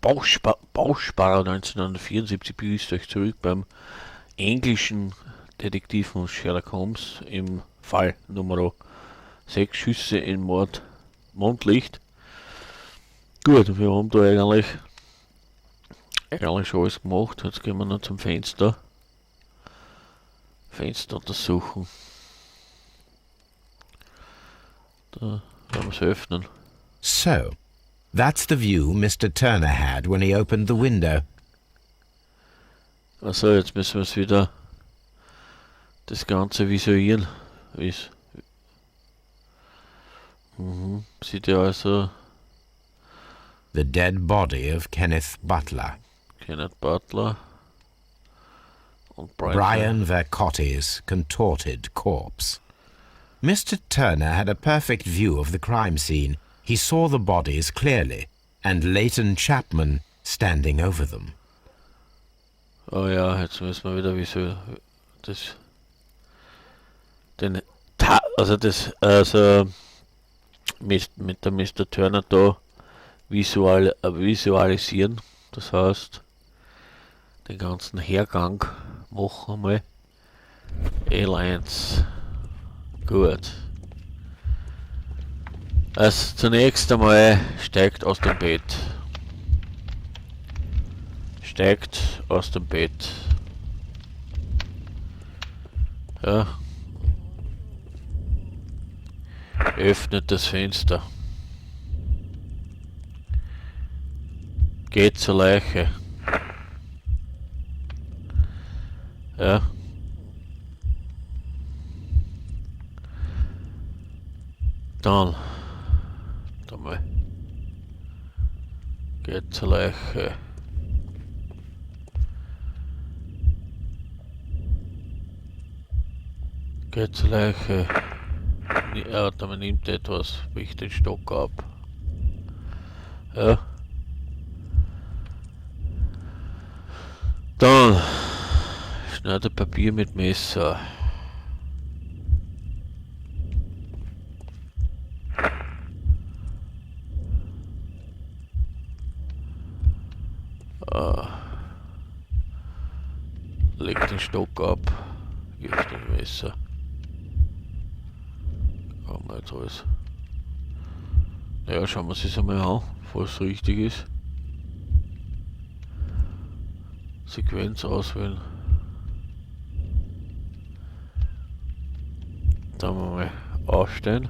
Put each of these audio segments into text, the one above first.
Bausparer 1974 begrüßt euch zurück beim englischen Detektiv von Sherlock Holmes im Fall Nummer 6 Schüsse in Mondlicht. Gut, wir haben da eigentlich schon alles gemacht. Jetzt gehen wir noch zum Fenster. Fenster untersuchen. Da werden wir es öffnen. So, that's the view Mr. Turner had when he opened the window. Also jetzt müssen wir es wieder das Ganze visualisieren. Sieht ja also The dead body of Kenneth Butler. Kenneth Butler und Brian Vercotti's contorted corpse. Mr. Turner had a perfect view of the crime scene. He saw the bodies clearly, and Leighton Chapman standing over them. Oh ja, jetzt müssen wir wieder mit der Mr. Turner da visualisieren. Das heißt, den ganzen Hergang machen wir. L1. Gut. Also zunächst einmal steigt aus dem Bett. Ja. Öffnet das Fenster. Geht zur Leiche. Ja. Dann mal. Geht zur Leiche. Ja, man nimmt etwas, bricht den Stock ab. Ja. Dann schneidet Papier mit Messer. Legt den Stock ab, wirft den Messer. Haben wir jetzt alles. Ja, schauen wir es uns einmal an, was richtig ist. Sequenz auswählen. Dann mal ausstellen.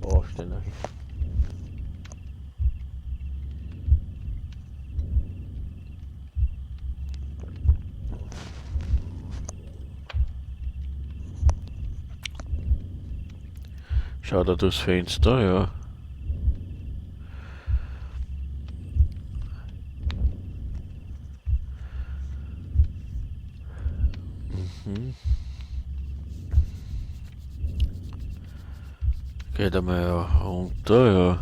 Ausstellen. Schaut er durchs Fenster, ja. Geht einmal ja runter, ja.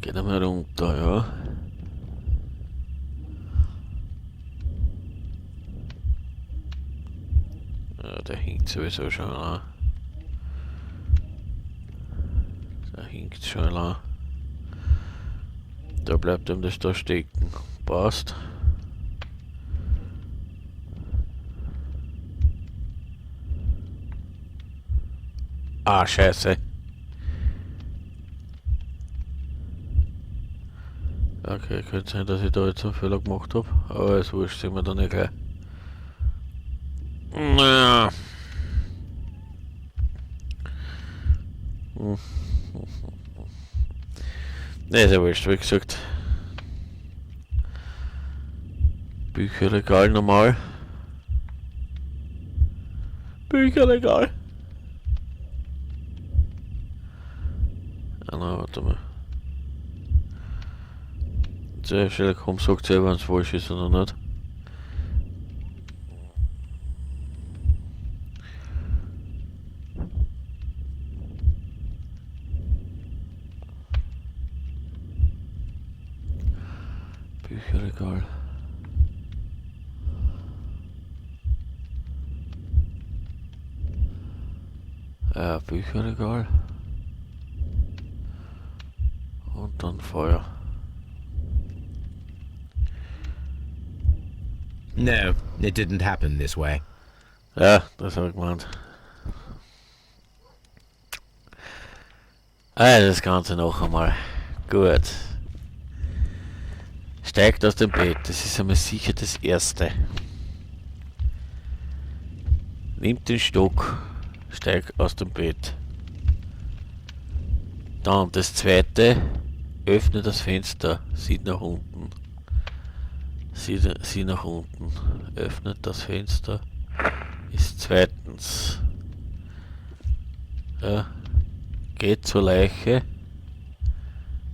Geht einmal runter, ja. Ja, der hinkt sowieso schon an. Der hinkt schon an. Da bleibt ihm das da stecken. Passt. Ah, scheiße. Okay, könnte sein, dass ich da jetzt einen Fehler gemacht habe, aber ist wurscht, sehen wir dann nicht gleich. Naja. Ne, ist ja wurscht, wie gesagt. Bücherregal normal. Bücherregal. Ah, na, warte mal. Der Sherlock Holmes sagt selber, wenn es falsch ist oder nicht. Bücherregal. Bücherregal. Und dann Feuer. No, it didn't happen this way. Ja, das habe ich gemeint. Das Ganze noch einmal. Gut. Steigt aus dem Bett. Das ist einmal sicher das Erste. Nimmt den Stock. Steigt aus dem Bett. Dann das Zweite. Öffnet das Fenster. Sieht nach unten. Sieht nach unten. Öffnet das Fenster. Ist zweitens. Ja. Geht zur Leiche.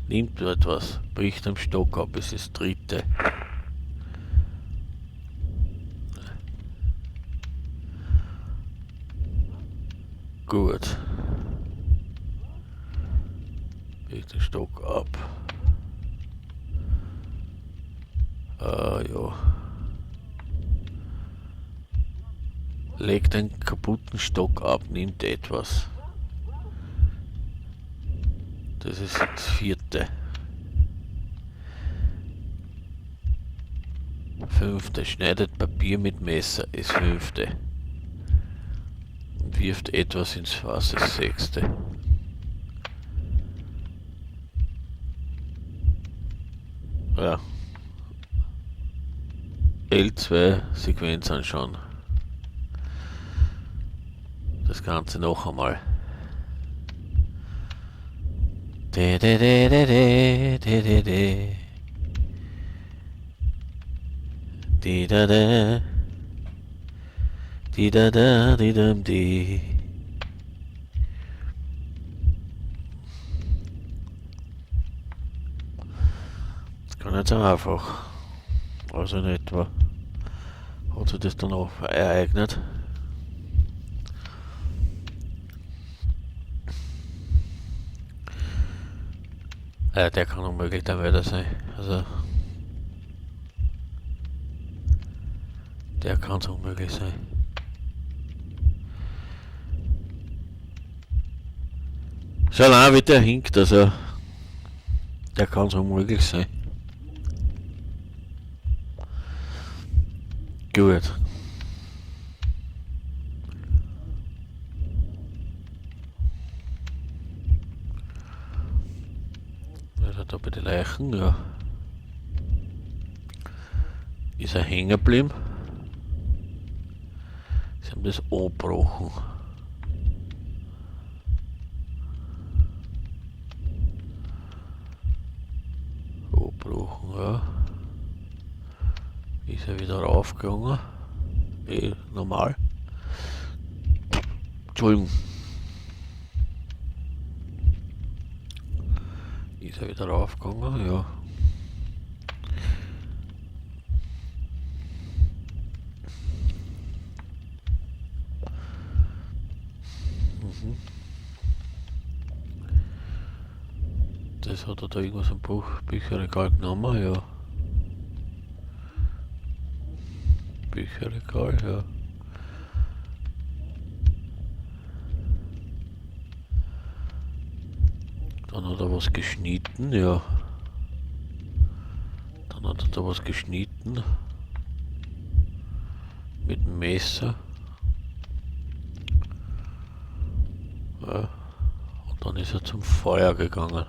Nimmt etwas. Bricht am Stock ab. Es ist dritte. Gut. Bricht den Stock ab. Ja. Legt einen kaputten Stock ab, nimmt etwas. Das ist das vierte. Fünfte. Schneidet Papier mit Messer, ist fünfte. Und wirft etwas ins Wasser, ist sechste. Ja. L2 Sequenz anschauen. Das Ganze noch einmal. De de de de de de de de. Di da da. Di da da di dum di. Das kann nicht so einfach. Also in etwa hat sich das dann auch ereignet. Der kann unmöglich der Mörder sein. Also der kann es unmöglich sein. So allein wie der hinkt, also der kann es unmöglich sein. Gut. Da bei den Leichen, ja. Ist er hängen geblieben. Sie haben das angebrochen. Angebrochen, ja. Ist er wieder raufgegangen. Normal. Entschuldigung. Ist er wieder raufgegangen, ja. Das hat er da irgendwas am Bücherregal genommen, ja. Bücherregal, ja. Dann hat er was geschnitten, ja. Dann hat er da was geschnitten. Mit dem Messer. Ja. Und dann ist er zum Feuer gegangen.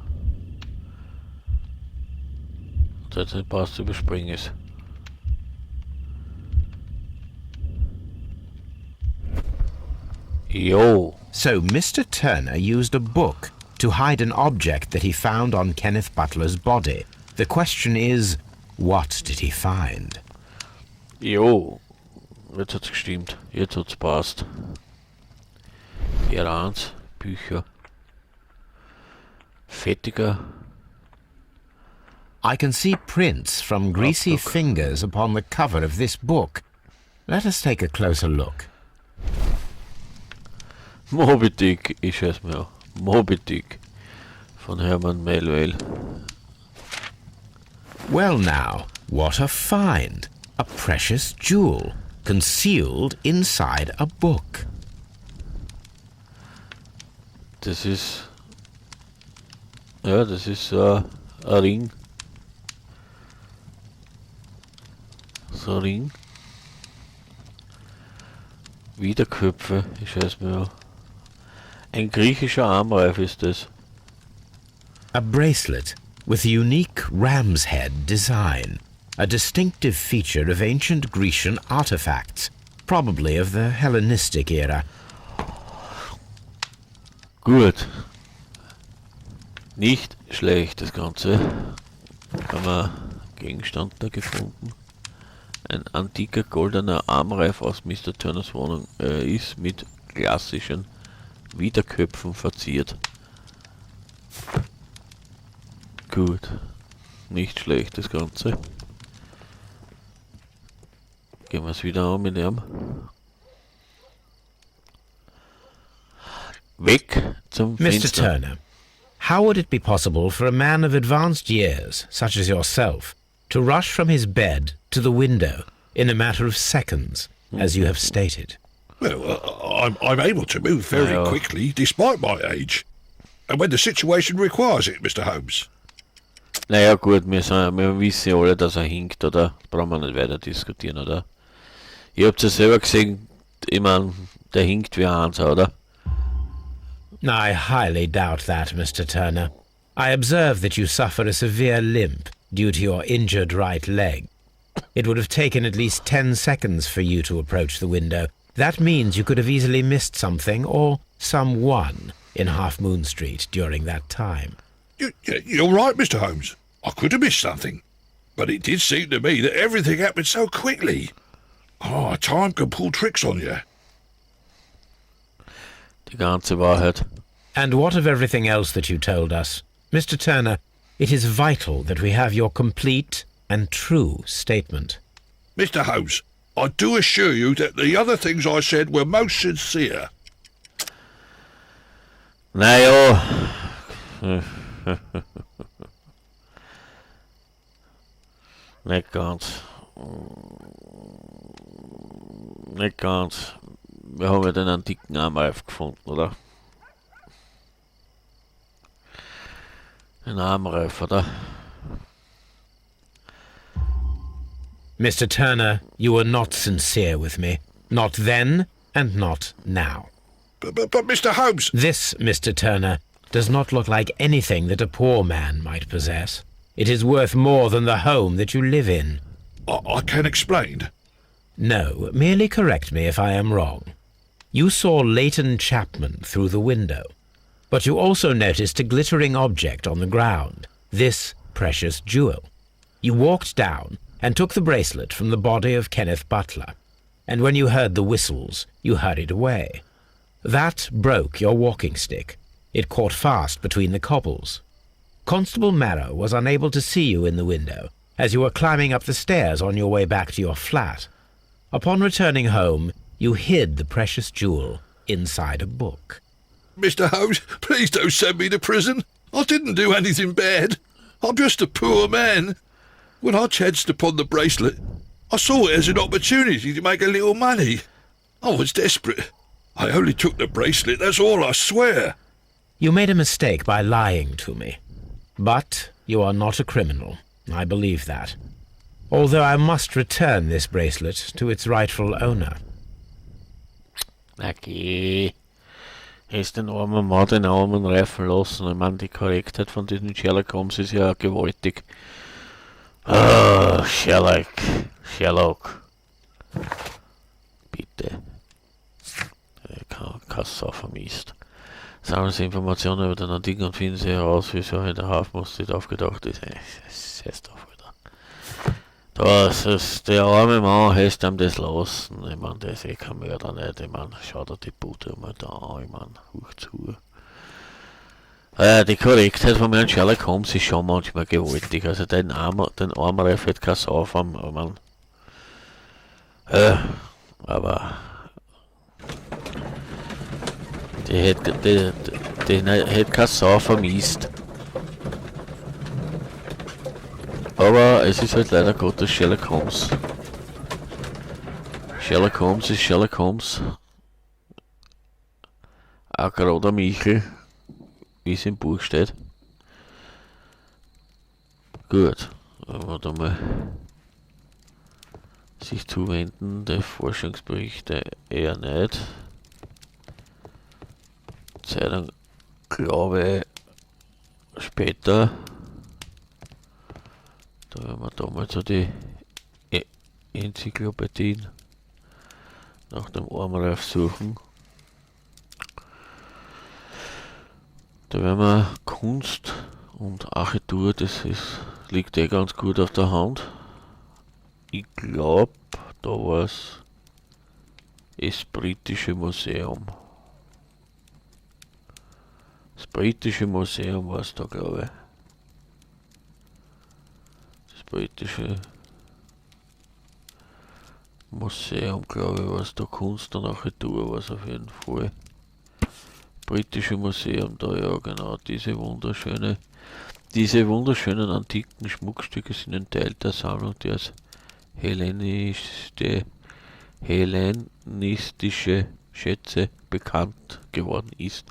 Und jetzt nicht passt zu überspringen ist. Jo. So Mr. Turner used a book to hide an object that he found on Kenneth Butler's body. The question is, what did he find? Jo. Jetzt hat's gestimmt. Jetzt hat's passt. Irans Bücher. Fettiger. I can see prints from greasy Look. fingers upon the cover of this book. Let us take a closer look. Moby Dick, ich schätze mir auch. Moby Dick von Herman Melville. Well now, What a find! A precious jewel, concealed inside a book. Das ist... Ja, das ist ein Ring. So ein Ring. Wiederköpfe, ich weiß mir ja. Ein griechischer Armreif ist das. A bracelet with a unique ram's head design, a distinctive feature of ancient Grecian artifacts, probably of the Hellenistic era. Gut. Nicht schlecht das Ganze. Haben wir Gegenstand da gefunden. Ein antiker goldener Armreif aus Mr. Turners Wohnung ist mit klassischen Widerköpfen verziert. Gut. Nicht schlecht das Ganze. Gehen wir es wieder an mit ihm. Weg zum Mr. Fenster. Turner, how would it be possible for a man of advanced years, such as yourself, to rush from his bed to the window in a matter of seconds, as you have stated? Well, I'm able to move very quickly, despite my age. And when the situation requires it, Mr. Holmes. Naja gut, wir wissen ja alle, dass er hinkt, oder? Brauchen wir nicht weiter diskutieren, oder? Ihr habt ja selber gesehen, ich mein, der hinkt wie ein Hanser, oder? I highly doubt that, Mr. Turner. I observe that you suffer a severe limp due to your injured right leg. It would have taken at least 10 seconds for you to approach the window. That means you could have easily missed something or someone in Half Moon Street during that time. You're right, Mr. Holmes. I could have missed something. But it did seem to me that everything happened so quickly. Oh, time can pull tricks on you. Die ganze Wahrheit. And what of everything else that you told us? Mr. Turner, it is vital that we have your complete and true statement. Mr. Holmes, I do assure you that the other things I said were most sincere. Naja. Nicht ganz. Nicht ganz. Wir haben ja den antiken Armreif gefunden, oder? Ein Armreif, oder? Mr. Turner, you were not sincere with me. Not then and not now. But Mr. Holmes... This, Mr. Turner, does not look like anything that a poor man might possess. It is worth more than the home that you live in. I can explain. No, merely correct me if I am wrong. You saw Leighton Chapman through the window, but you also noticed a glittering object on the ground, this precious jewel. You walked down and took the bracelet from the body of Kenneth Butler, and when you heard the whistles, you hurried away. That broke your walking stick. It caught fast between the cobbles. Constable Marrow was unable to see you in the window, as you were climbing up the stairs on your way back to your flat. Upon returning home, you hid the precious jewel inside a book. Mr. Holmes, please don't send me to prison. I didn't do anything bad. I'm just a poor man. When I chanced upon the bracelet, I saw it as an opportunity to make a little money. I was desperate. I only took the bracelet, that's all, I swear. You made a mistake by lying to me. But you are not a criminal. I believe that. Although I must return this bracelet to its rightful owner. Okay. Ist den armen Mann den Armen reifen lassen. Ich meine, die Korrektheit von diesem Sherlock Holmes ist ja gewaltig. Oh, Sherlock. Bitte. Kein Sau vermisst. Sammeln Sie Informationen über den Antiken und finden Sie heraus, wieso in der Hafenmusik aufgetaucht ist. Das drauf wieder. Das ist, der arme Mann heißt ihm das lassen. Ich meine, der ist eh kein Mörder nicht. Ich meine, schaut er die Bude mal da an. Ich meine, hoch zu. Die Korrektheit von Herrn Sherlock Holmes ist schon manchmal gewaltig. Also den Armreif hat keine Sau vom, aber die hätte keine Sau vermisst. Aber Ja, es ist halt leider Gottes Sherlock Holmes. Sherlock Holmes ist Sherlock Holmes. Auch gerade der Michel, wie es im Buch steht. Gut, aber da mal sich zuwenden, der Forschungsberichte eher nicht. Zeitung, glaube später. Da werden wir damals so die Enzyklopädien nach dem Armreif suchen. Da werden wir Kunst und Architektur, liegt ganz gut auf der Hand. Ich glaube, da war es das britische Museum. Das britische Museum war es da, glaube ich. Das britische Museum, glaube ich, war es da. Kunst und Architektur war es auf jeden Fall. Britische Museum da, ja genau, diese wunderschönen antiken Schmuckstücke sind ein Teil der Sammlung, die als hellenistische Schätze bekannt geworden ist.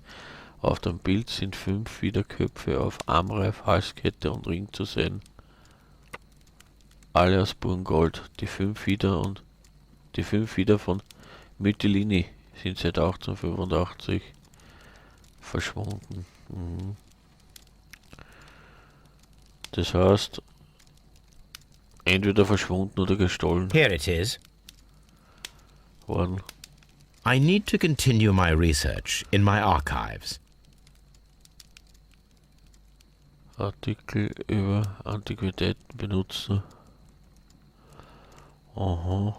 Auf dem Bild sind 5 Fiederköpfe auf Armreif, Halskette und Ring zu sehen. Alle aus purem Gold. Die 5 Fieder von Mytilini sind seit 1885 verschwunden. Das heißt, entweder verschwunden oder gestohlen Here it is. worden. I need to continue my research in my archives. Artikel über Antiquitäten benutzen. Aha.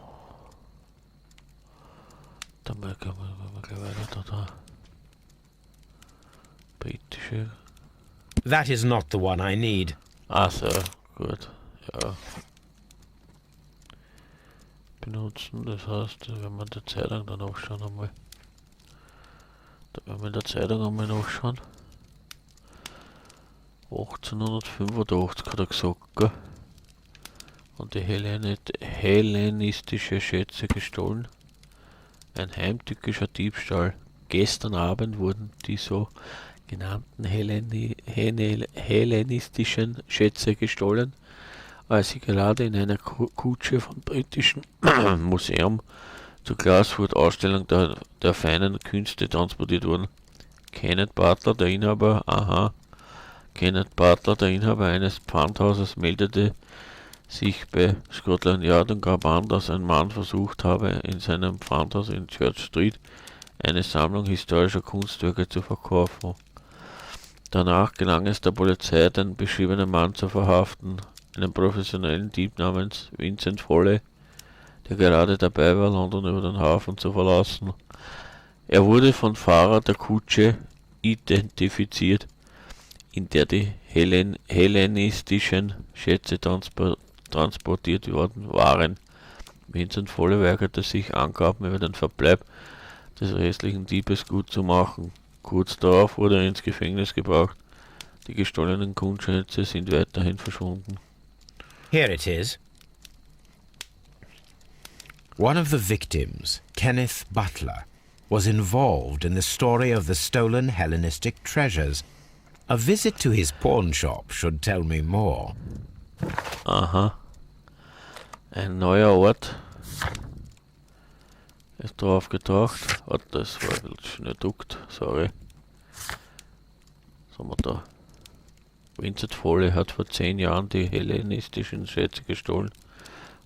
Dann mal gleich weiter da. Britische. That is not the one I need. Ah, so, gut. Ja. Benutzen, das heißt, wenn wir in der Zeitung dann nachschauen einmal. Da werden wir in der Zeitung einmal nachschauen. 1885 hat er gesagt, gell? Und die hellenistische Schätze gestohlen. Ein heimtückischer Diebstahl. Gestern Abend wurden die so genannten hellenistischen Schätze gestohlen, als sie gerade in einer Kutsche vom britischen Museum zur Glasfurt-Ausstellung der feinen Künste transportiert wurden. Kenneth Butler, der Inhaber eines Pfandhauses, meldete sich bei Scotland Yard und gab an, dass ein Mann versucht habe, in seinem Pfandhaus in Church Street eine Sammlung historischer Kunstwerke zu verkaufen. Danach gelang es der Polizei, den beschriebenen Mann zu verhaften, einen professionellen Dieb namens Vincent Foley, der gerade dabei war, London über den Hafen zu verlassen. Er wurde von Fahrer der Kutsche identifiziert, in der die hellenistischen Schätze transportiert worden waren. Vincent Foley weigerte sich, Angaben über den Verbleib des restlichen Diebes gut zu machen. Kurz darauf wurde er ins Gefängnis gebracht. Die gestohlenen Kunstschätze sind weiterhin verschwunden. Here it is. One of the victims, Kenneth Butler, was involved in the story of the stolen Hellenistic treasures. A visit to his pawn shop should tell me more. Aha. Ein neuer Ort ist drauf getaucht. Oh, das war ein bisschen schnell duckt, sorry. Was haben wir da? Vincent Foley hat vor 10 Jahren die hellenistischen Schätze gestohlen.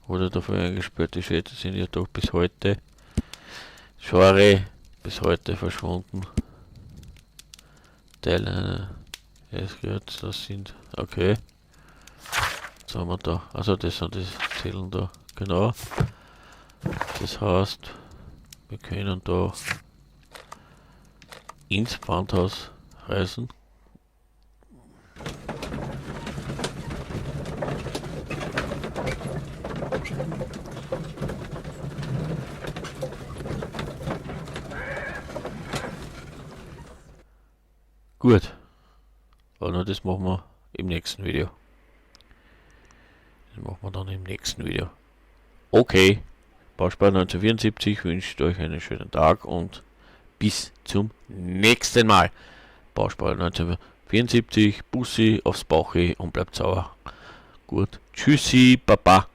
Wurde dafür eingesperrt. Die Schätze sind ja doch bis heute verschwunden. Teile das sind, okay. Was haben wir da? Also das sind die Zählen da, genau. Das heißt, wir können da ins Pfandhaus reisen. Gut. Aber das machen wir im nächsten Video. Das machen wir dann im nächsten Video. Okay, Bausparer 1974 wünscht euch einen schönen Tag und bis zum nächsten Mal. Bausparer 1974, Bussi aufs Bauchi und bleibt sauer. Gut, tschüssi, Baba.